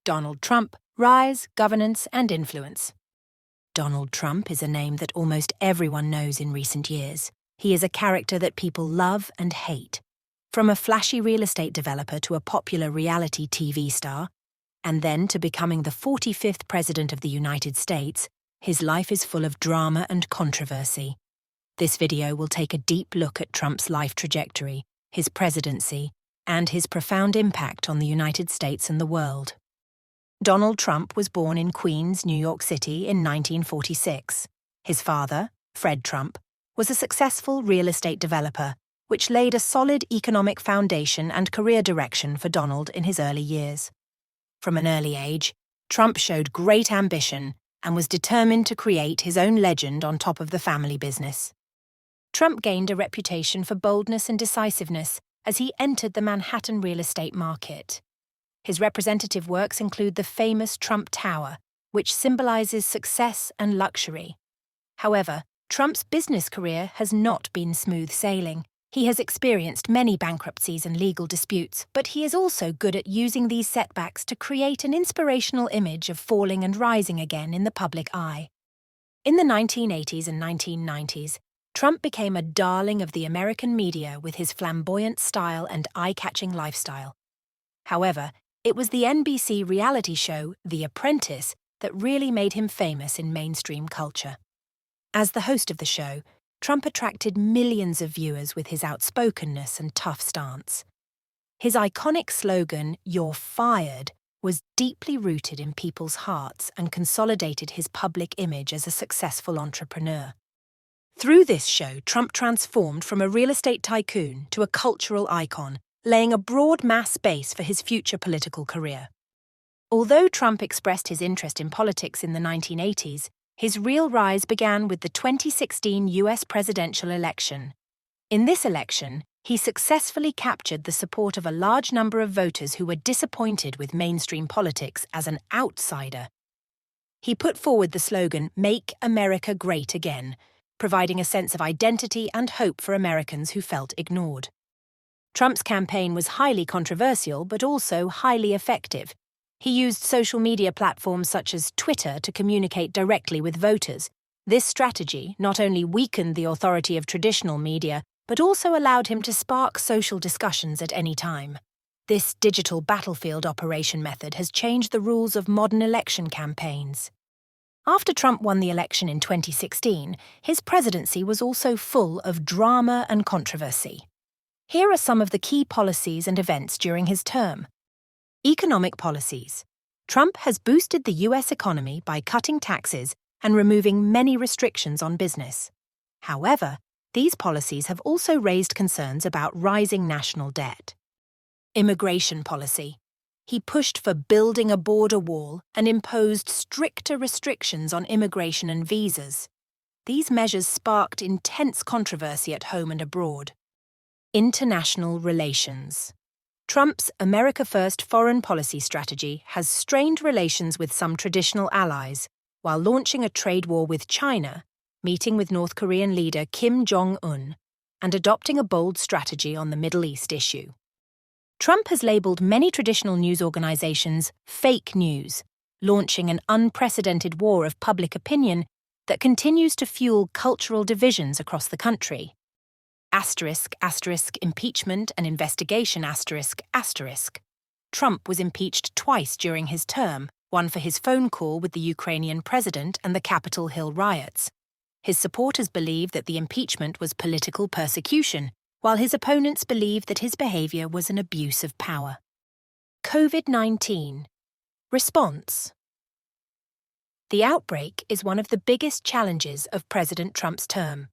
Donald Trump, Rise, Governance and Influence. Donald Trump is a name that almost everyone knows in recent years. He is a character that people love and hate. From a flashy real estate developer to a popular reality TV star, and then to becoming the 45th President of the United States, his life is full of drama and controversy. This video will take a deep look at Trump's life trajectory, his presidency, and his profound impact on the United States and the world. Donald Trump was born in Queens, New York City in 1946. His father, Fred Trump, was a successful real estate developer, which laid a solid economic foundation and career direction for Donald in his early years. From an early age, Trump showed great ambition and was determined to create his own legend on top of the family business. Trump gained a reputation for boldness and decisiveness as he entered the Manhattan real estate market. His representative works include the famous Trump Tower, which symbolizes success and luxury. However, Trump's business career has not been smooth sailing. He has experienced many bankruptcies and legal disputes, but he is also good at using these setbacks to create an inspirational image of falling and rising again in the public eye. In the 1980s and 1990s, Trump became a darling of the American media with his flamboyant style and eye-catching lifestyle. However, it was the NBC reality show The Apprentice that really made him famous in mainstream culture. As the host of the show, Trump attracted millions of viewers with his outspokenness and tough stance. His iconic slogan, "You're fired," was deeply rooted in people's hearts and consolidated his public image as a successful entrepreneur. Through this show, Trump transformed from a real estate tycoon to a cultural icon, laying a broad mass base for his future political career. Although Trump expressed his interest in politics in the 1980s, his real rise began with the 2016 US presidential election. In this election, he successfully captured the support of a large number of voters who were disappointed with mainstream politics as an outsider. He put forward the slogan, "Make America Great Again," providing a sense of identity and hope for Americans who felt ignored. Trump's campaign was highly controversial but also highly effective. He used social media platforms such as Twitter to communicate directly with voters. This strategy not only weakened the authority of traditional media, but also allowed him to spark social discussions at any time. This digital battlefield operation method has changed the rules of modern election campaigns. After Trump won the election in 2016, his presidency was also full of drama and controversy. Here are some of the key policies and events during his term. Economic policies. Trump has boosted the US economy by cutting taxes and removing many restrictions on business. However, these policies have also raised concerns about rising national debt. Immigration policy. He pushed for building a border wall and imposed stricter restrictions on immigration and visas. These measures sparked intense controversy at home and abroad. International relations. Trump's America First foreign policy strategy has strained relations with some traditional allies, while launching a trade war with China, meeting with North Korean leader Kim Jong-un, and adopting a bold strategy on the Middle East issue. Trump has labeled many traditional news organizations fake news, launching an unprecedented war of public opinion that continues to fuel cultural divisions across the country. Impeachment and investigation ***. Trump was impeached twice during his term, one for his phone call with the Ukrainian president and the Capitol Hill riots. His supporters believe that the impeachment was political persecution, while his opponents believe that his behavior was an abuse of power. COVID-19. Response. The outbreak is one of the biggest challenges of President Trump's term.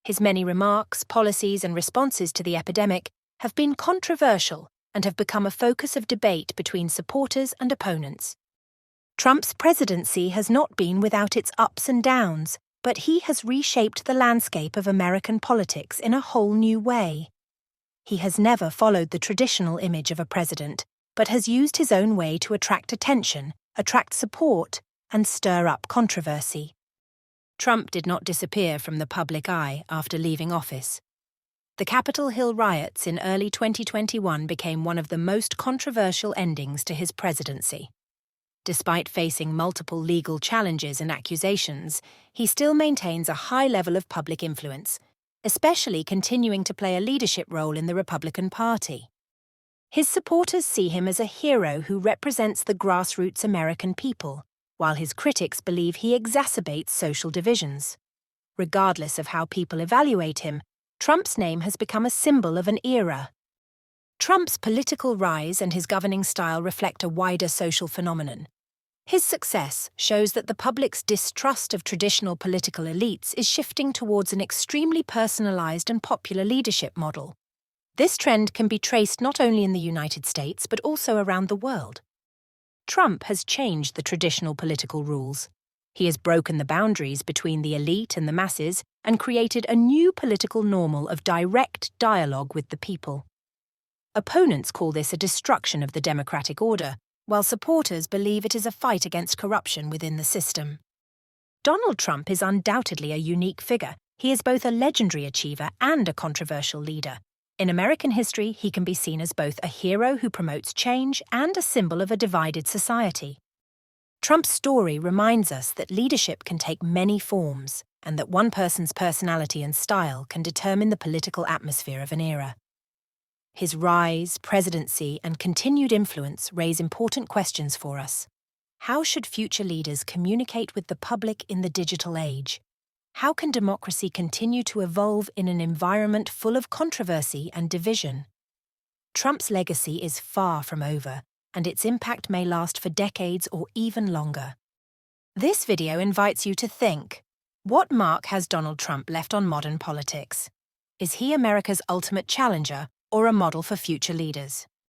His many remarks, policies, and responses to the epidemic have been controversial and have become a focus of debate between supporters and opponents. Trump's presidency has not been without its ups and downs, but he has reshaped the landscape of American politics in a whole new way. He has never followed the traditional image of a president, but has used his own way to attract attention, attract support, and stir up controversy. Trump did not disappear from the public eye after leaving office. The Capitol Hill riots in early 2021 became one of the most controversial endings to his presidency. Despite facing multiple legal challenges and accusations, he still maintains a high level of public influence, especially continuing to play a leadership role in the Republican Party. His supporters see him as a hero who represents the grassroots American people, while his critics believe he exacerbates social divisions. Regardless of how people evaluate him, Trump's name has become a symbol of an era. Trump's political rise and his governing style reflect a wider social phenomenon. His success shows that the public's distrust of traditional political elites is shifting towards an extremely personalized and popular leadership model. This trend can be traced not only in the United States but also around the world. Trump has changed the traditional political rules. He has broken the boundaries between the elite and the masses and created a new political normal of direct dialogue with the people. Opponents call this a destruction of the democratic order, while supporters believe it is a fight against corruption within the system. Donald Trump is undoubtedly a unique figure. He is both a legendary achiever and a controversial leader. In American history, he can be seen as both a hero who promotes change and a symbol of a divided society. Trump's story reminds us that leadership can take many forms, and that one person's personality and style can determine the political atmosphere of an era. His rise, presidency, and continued influence raise important questions for us. How should future leaders communicate with the public in the digital age? How can democracy continue to evolve in an environment full of controversy and division? Trump's legacy is far from over, and its impact may last for decades or even longer. This video invites you to think, what mark has Donald Trump left on modern politics? Is he America's ultimate challenger or a model for future leaders?